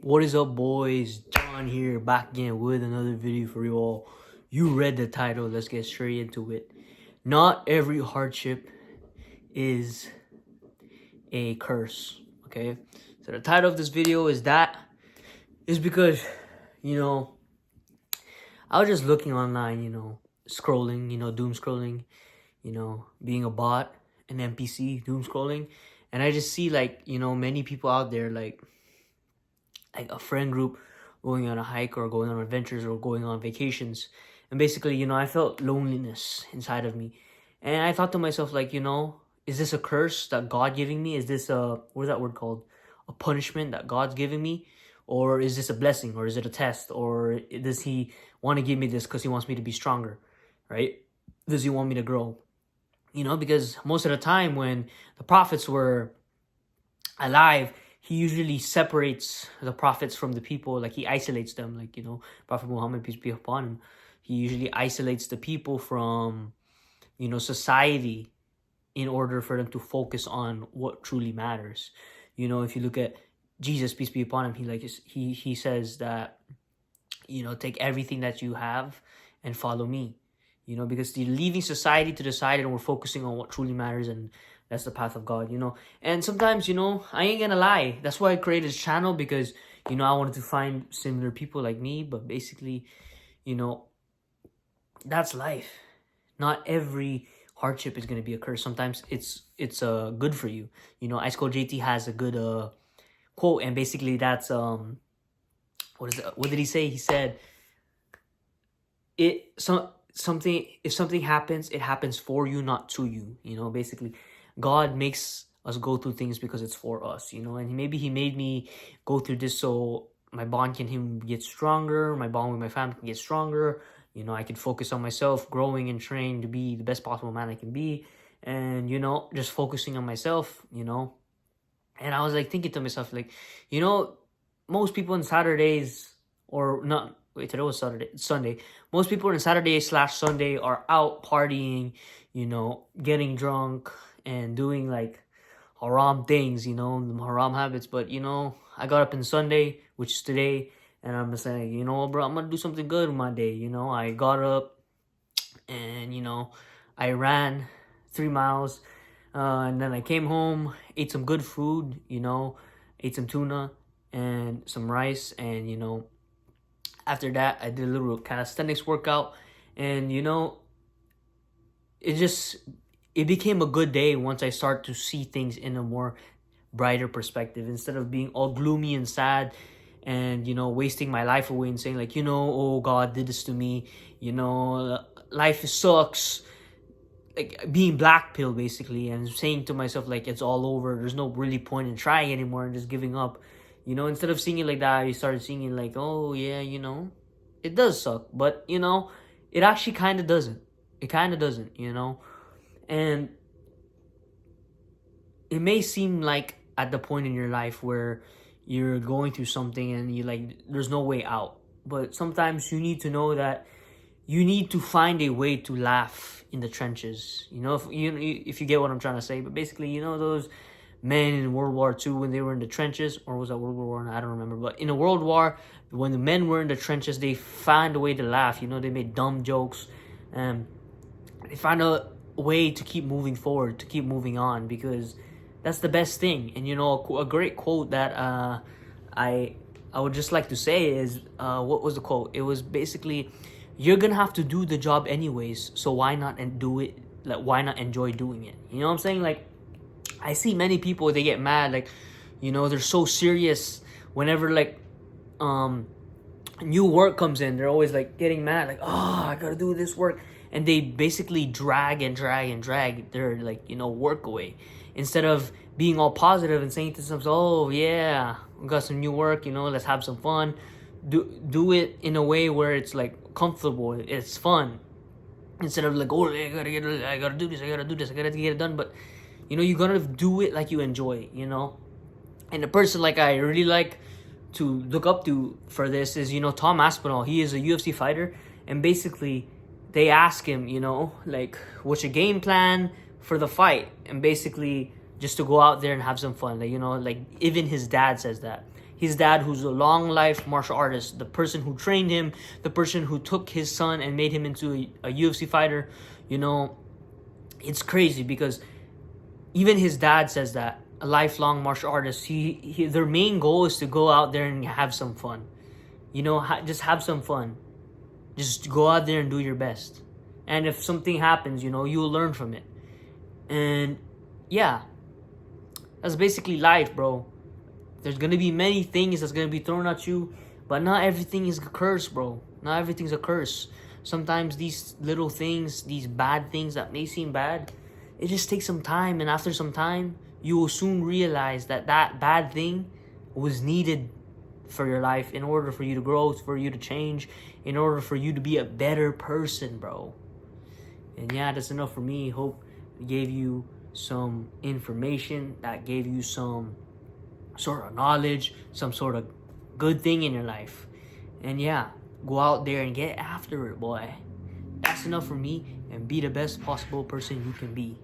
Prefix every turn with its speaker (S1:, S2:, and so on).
S1: What is up, boys? John here, back again with another video for you all. You read the title, let's get straight into it. Not every hardship is a curse, okay? So the title of this video is because, I was just looking online, scrolling, doom scrolling, being a bot, an NPC, doom scrolling. And I just see many people out there like a friend group going on a hike or going on adventures or going on vacations. And basically, I felt loneliness inside of me. And I thought to myself, is this a curse that God giving me? Is this what's that word called? A punishment that God's giving me? Or is this a blessing? Or is it a test? Or does he want to give me this because he wants me to be stronger, right? Does he want me to grow? Because most of the time when the prophets were alive, he usually separates the prophets from the people. Like, he isolates them. Prophet Muhammad, peace be upon him, he usually isolates the people from, society in order for them to focus on what truly matters. If you look at Jesus, peace be upon him, he says that, take everything that you have and follow me. Because you're leaving society to the side and we're focusing on what truly matters, and that's the path of God, And sometimes, I ain't gonna lie, that's why I created this channel, because, I wanted to find similar people like me. But basically, that's life. Not every hardship is gonna be a curse. Sometimes it's good for you. Ice Cold JT has a good quote, and basically that's what did he say? He said if something happens, it happens for you, not to you. Basically, God makes us go through things because it's for us, and maybe he made me go through this so my bond can him get stronger, my bond with my family can get stronger. I can focus on myself, growing and training to be the best possible man I can be, and just focusing on myself. And I was thinking to myself, most people on Saturdays, or not, wait, today was Sunday. Most people on Saturday/Sunday are out partying, getting drunk and doing haram things, haram habits. But I got up on Sunday, which is today, and I'm just saying, bro, I'm gonna do something good with my day. I got up and I ran 3 miles, and then I came home, ate some good food, ate some tuna and some rice, and after that, I did a little calisthenics workout, and it became a good day once I start to see things in a more brighter perspective, instead of being all gloomy and sad and wasting my life away and saying oh, God did this to me, life sucks, being black pill basically, and saying to myself it's all over, there's no really point in trying anymore, and just giving up. Instead of seeing it like that, I started seeing it oh yeah, it does suck, but it actually kind of doesn't. It kind of doesn't, and it may seem like at the point in your life where you're going through something and you there's no way out, but sometimes you need to know that you need to find a way to laugh in the trenches. If you get what I'm trying to say. But basically, those men in World War II when they were in the trenches, or was that World War I? I don't remember. But in a World War, when the men were in the trenches, they found a way to laugh. They made dumb jokes, and they found a way to keep moving forward, to keep moving on, because that's the best thing. And a great quote that I would just like to say is, what was the quote? It was basically, you're gonna have to do the job anyways, so why not do it? Why not enjoy doing it? You know what I'm saying? I see many people, they get mad, they're so serious whenever new work comes in. They're always getting mad, oh, I gotta do this work, and they basically drag their work away, instead of being all positive and saying to themselves, oh yeah, we got some new work, let's have some fun. Do it in a way where it's comfortable, it's fun, instead of oh, I gotta do this, I gotta get it done. But you gotta do it like you enjoy it, And the person I really like to look up to for this is Tom Aspinall. He is a UFC fighter, and basically they ask him what's your game plan for the fight, and basically just to go out there and have some fun. Even his dad says that his dad, who's a long life martial artist, the person who trained him, the person who took his son and made him into a UFC fighter. You know, it's crazy because even his dad says that a lifelong martial artist, their main goal is to go out there and have some fun. You know, just have some fun. Just go out there and do your best. And if something happens, you know, you'll learn from it. And yeah, that's basically life, bro. There's gonna be many things that's gonna be thrown at you, but not everything is a curse, bro. Not everything's a curse. Sometimes these little things, these bad things that may seem bad, it just takes some time, and after some time, you will soon realize that that bad thing was needed for your life in order for you to grow, for you to change, in order for you to be a better person, bro. And yeah, that's enough for me. Hope it gave you some information, that gave you some sort of knowledge, some sort of good thing in your life. And yeah, go out there and get after it, boy. That's enough for me, and be the best possible person you can be.